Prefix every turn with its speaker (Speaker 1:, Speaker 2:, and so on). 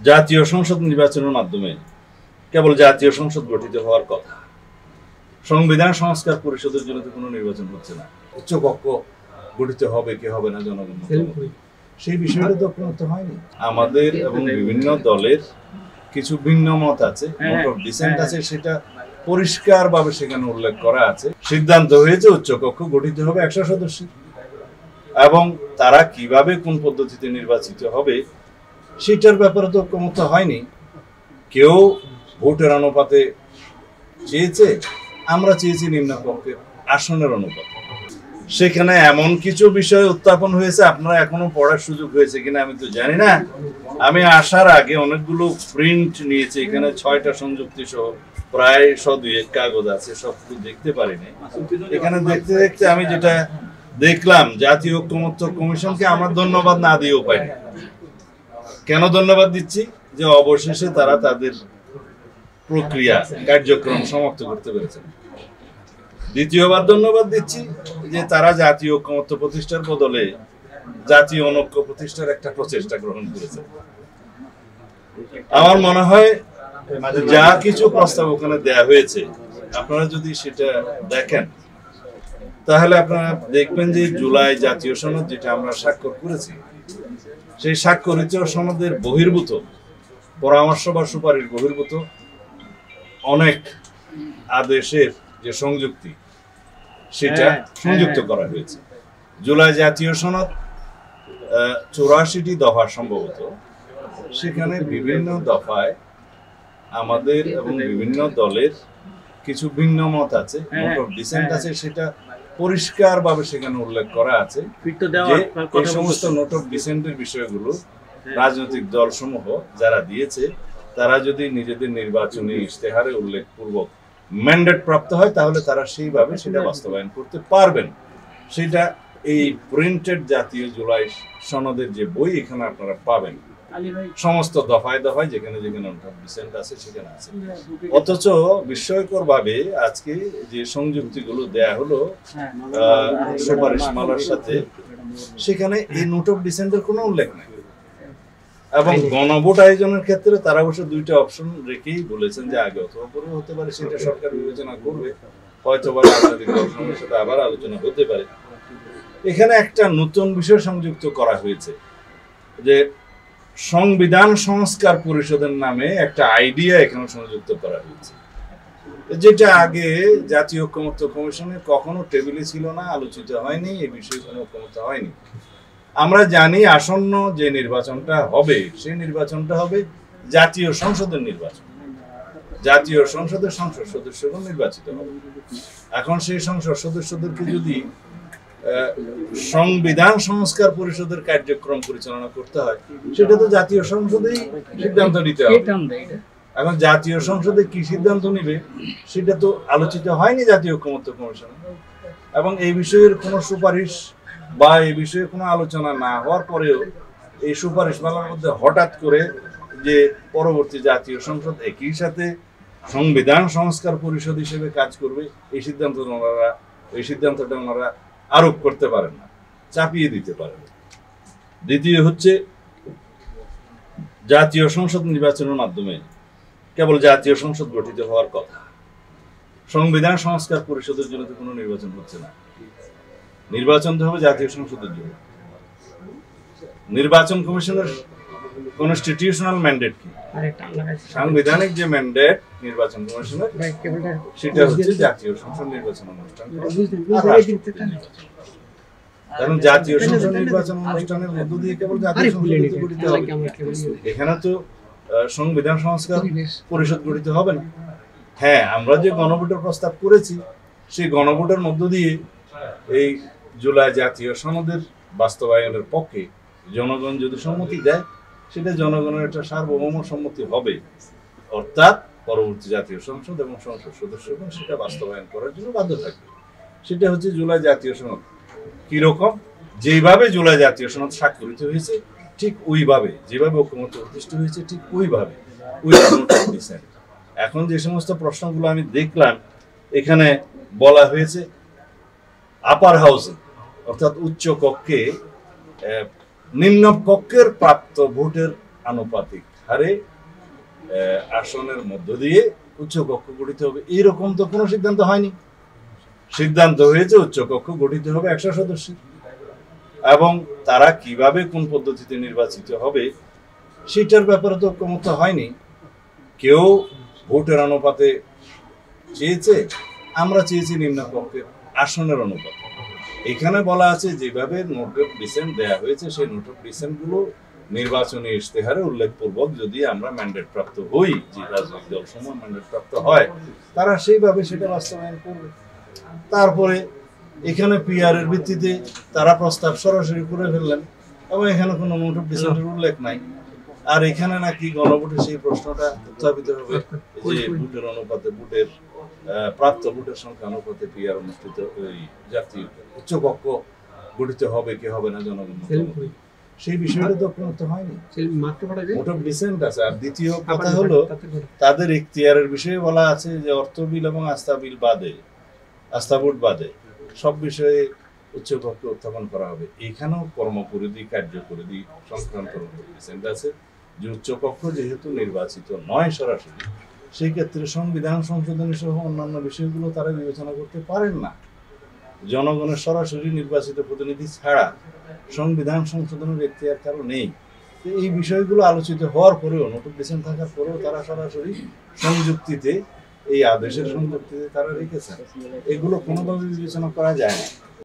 Speaker 1: জাতীয় সংসদ নির্বাচনের মাধ্যমে কেবল জাতীয় সংসদ গঠিত হওয়ার কথা। সংবিধান সংস্কার পরিষদের জন্য তো কোনো নির্বাচন হচ্ছে না। উচ্চকক্ষ গঠিত হবে কি হবে না জনগণ সেই বিষয়টা তো ঐক্যমত্য হয়নি। আমাদের এবং বিভিন্ন দলের কিছু ভিন্ন মত আছে, ডিসেন্ট আছে, সেটা পরিষ্কারভাবে সেখানে উল্লেখ করা আছে। সিদ্ধান্ত হয়েছে উচ্চকক্ষ গঠিত হবে 100 সদস্যের, এবং তারা কিভাবে কোন পদ্ধতিতে নির্বাচিত হবে সেটার ব্যাপারে তো ঐক্যমত্য হয়নি। কেউ ভোটের অনুপাতে চেয়েছে, আমরা চেয়েছি নিম্নকক্ষের আসনের অনুপাতে। সেখানে এমন কিছু বিষয় উত্থাপন হয়েছে, আপনারা এখনো পড়ার সুযোগ হয়েছে কিনা আমি তো জানি না। আমি আসার আগে অনেকগুলো প্রিন্ট নিয়েছি, এখানে 6টা সংযুক্তি সহ প্রায় 100-2 কাগজ আছে, সবগুলো দেখতে পারিনি। এখানে দেখতে দেখতে আমি যেটা দেখলাম, জাতীয় ঐক্যমত্য কমিশনকে আমরা ধন্যবাদ না দিয়েও পাইনি। কেন ধন্যবাদ দিচ্ছি? যে অবশেষে তারা তাদের প্রক্রিয়া কার্যক্রম সমাপ্ত করতে পেরেছে। দ্বিতীয়বার ধন্যবাদ দিচ্ছি যে তারা জাতীয় ঐক্যমত্য প্রতিষ্ঠার বদলে জাতীয় অনৈক্য প্রতিষ্ঠার একটা প্রচেষ্টা গ্রহণ করেছে। আমার মনে হয় যা কিছু প্রস্তাব ওখানে দেয়া হয়েছে, আপনারা যদি সেটা দেখেন তাহলে আপনারা দেখবেন যে জুলাই জাতীয় সনদ যেটা আমরা স্বাক্ষর করেছি, সেই স্বাক্ষরিত সনদের বহির্ভূত পরামর্শ বা সুপারিশ বহির্ভূত অনেক আদেশের যে সংযুক্তি সেটা সংযুক্ত করা হয়েছে। জুলাই জাতীয় সনদ 84টি দফা সম্ভবত, সেখানে বিভিন্ন দফায় আমাদের এবং বিভিন্ন দলের কিছু ভিন্ন মত আছে, ডিসেন্ট আছে, সেটা পরিষ্কারভাবে সেখানে উল্লেখ করা আছে যে এই সমস্ত নোট অফ ডিসেন্টের বিষয়গুলো রাজনৈতিক দলসমূহ যারা দিয়েছে তারা যদি নিজেদের নির্বাচনী ইশতেহারে উল্লেখপূর্বক ম্যান্ডেট প্রাপ্ত হয় তাহলে তারা সেইভাবে সেটা বাস্তবায়ন করতে পারবেন। সেটা এই প্রিন্টেড জাতীয় জুলাই সনদের যে বই এখানে আপনারা পাবেন, সমস্ত দফায় দফায় যেখানে যেখানে ডিসেন্ট আছে সেখানে আছে। অথচ বিস্ময়কর ভাবে আজকে যে সংযুক্তিগুলো দেয়া হলো সুপারিশমালার সাথে, সেখানে এই নোট অফ ডিসেন্টের কোনো উল্লেখ নেই। এবং গণভোট আয়োজনের ক্ষেত্রে তারা অবশ্য 2টা অপশন রেখেই বলেছেন যে আগে অথবা পরে হতে পারে, সেটা সরকার বিবেচনা করবে, হয়তো বা রাজনৈতিক দলের সাথে আবার আলোচনা হতে পারে। এখানে একটা নতুন বিষয় সংযুক্ত করা হয়েছে যে সংবিধান সংস্কার পরিষদের নামে একটা আইডিয়া এখানে সংযুক্ত করা হয়েছে, যেটা আগে জাতীয় ঐক্যমত্য কমিশনে কখনো টেবিলে ছিল না, আলোচিত হয়নি, এই বিষয়ে কোনো ঐক্যমত্য হয়নি। আমরা জানি আসন্ন যে নির্বাচনটা হবে সেই নির্বাচনটা হবে জাতীয় সংসদের নির্বাচন। জাতীয় সংসদের সংসদ সদস্যগণ নির্বাচিত হবে। এখন সেই সংসদ সদস্যদেরকে যদি সংবিধান সংস্কার পরিষদের কার্যক্রম পরিচালনা করতে হয়, সেটা তো জাতীয় সংসদেই সিদ্ধান্ত নিতে হবে। এখন জাতীয় সংসদে কি সিদ্ধান্ত নিবে সেটা তো আলোচিত হয়নি জাতীয় ঐক্যমত্য কমিশনে, এবং এই বিষয়ের কোনো সুপারিশ বা এই বিষয়ে কোনো আলোচনা না হওয়ার পরেও এই সুপারিশমালার মধ্যে হঠাৎ করে যে পরবর্তী জাতীয় সংসদ একই সাথে সংবিধান সংস্কার পরিষদ হিসেবে কাজ করবে, এই সিদ্ধান্তটা ওনারা আরোপ করতে পারেন না, চাপিয়ে দিতে পারেন। দ্বিতীয় হচ্ছে জাতীয় সংসদ নির্বাচনের মাধ্যমে কেবল জাতীয় সংসদ গঠিত হওয়ার কথা। সংবিধান সংস্কার পরিষদের জন্য তো কোনো নির্বাচন হচ্ছে না। নির্বাচন তো হবে জাতীয় সংসদের জন্য। নির্বাচন কমিশনের কনস্টিটিউশনাল ম্যান্ডেট কি? সাংবিধানিক যে ম্যান্ডেট নির্বাচন কমিশনের, সেটা হচ্ছে জাতীয় সংসদ নির্বাচন অনুষ্ঠান। কারণ জাতীয় সংসদ নির্বাচন অনুষ্ঠানের মধ্য দিয়ে কেবল জাতীয় সংসদ গঠিত হবে। এখানে তো সংবিধান সংস্কার পরিষদ গঠিত হবে না। হ্যাঁ, আমরা যে গণভোটের প্রস্তাব করেছি সেই গণভোটের মধ্য দিয়ে এই জুলাই জাতীয় সনদের বাস্তবায়নের পক্ষে জনগণ যদি সম্মতি দেয়, সেটা জনগণের একটা সার্বভৌম সম্মতি হবে, অর্থাৎ পরবর্তী জাতীয় সংসদ এবং সংসদ সদস্যগণ সেটা বাস্তবায়ন করার জন্য বাধ্য থাকবে। সেটা হচ্ছে জুলাই জাতীয় সনদ। কিরকম? যেইভাবে জুলাই জাতীয় সনদ স্বাক্ষরিত হয়েছে ঠিক ওইভাবে, যেভাবে ঐক্যমত্য প্রতিষ্ঠা হয়েছে ঠিক ওইভাবে, এখন যে সমস্ত প্রশ্নগুলো আমি দেখলাম এখানে বলা হয়েছে আপার হাউসে অর্থাৎ উচ্চ কক্ষে নিম্ন কক্ষের প্রাপ্ত ভোটের আনুপাতিক হারে আসনের মধ্য দিয়ে উচ্চকক্ষ গঠিত হবে, এইরকম তো কোনো সিদ্ধান্ত হয়নি। সিদ্ধান্ত হয়েছে উচ্চকক্ষ গঠিত হবে 100 সদস্যের, এবং তারা কিভাবে কোন পদ্ধতিতে নির্বাচিত হবে সেটার ব্যাপারে তো ঐক্যমত হয়নি। কেউ ভোটের অনুপাতে চেয়েছে, আমরা চেয়েছি নিম্নকক্ষের আসনের অনুপাতে। এখানে বলা আছে যেভাবে নোট অফ ডিসেন্ট দেওয়া হয়েছে সেই নোট অফ ডিসেন্ট গুলো নির্বাচনী ইশতেহারে উল্লেখপূর্বক যদি আমরা ম্যান্ডেট প্রাপ্ত হই, যে রাজনৈতিক দল সমূহ ম্যান্ডেট প্রাপ্ত হয়, তারা সেইভাবে সেটা বাস্তবায়ন করবে। তারপরে এখানে পিআর এর ভিত্তিতে তারা প্রস্তাব সরাসরি করে ফেললেন এবং এখানে কোনো নোট অফ ডিসেন্টের উল্লেখ নাই। আর এখানে নাকি গণভোটে সেই প্রশ্নটা উত্থাপিত হবে যে ভোটের অনুপাতে, ভোটের প্রাপ্ত ভোটের সংখ্যা অনুপাতে পিআর অনুষ্ঠিত, ওই জাতীয় উচ্চকক্ষ গঠিত হবে কি হবে না জনগণ, সেই বিষয়টা তো ঐক্যমত হয়নি। নোট অফ ডিসেন্ট আছে। আর দ্বিতীয় কথা হলো তাদের ইখতিয়ারের বিষয়ে বলা আছে যে অর্থ বিল এবং আস্থা বিল বাদে, আস্থা ভোট বাদে সব বিষয়ে উচ্চকক্ষ উত্থাপন করা হবে। এখানেও কর্মপরিধি, কার্যপরিধি সংক্রান্ত ডিসেন্ট আছে যে উচ্চকক্ষ যেহেতু নির্বাচিত নয় সরাসরি, সেই ক্ষেত্রে সংবিধান সংশোধনী সহ অন্যান্য বিষয়গুলো তারা বিবেচনা করতে পারেন না। জনগণের সরাসরি নির্বাচিত প্রতিনিধি ছাড়া সংবিধান সংশোধনের এখতিয়ার কারো নেই। এই বিষয়গুলো আলোচিত হওয়ার পরেও, নোট অফ ডিসেন্ট থাকার পরেও তারা সরাসরি সংযুক্তিতে, এই আদেশের সংযুক্তিতে তারা রেখেছেন। এগুলো কোনোভাবে বিবেচনা করা যায় না।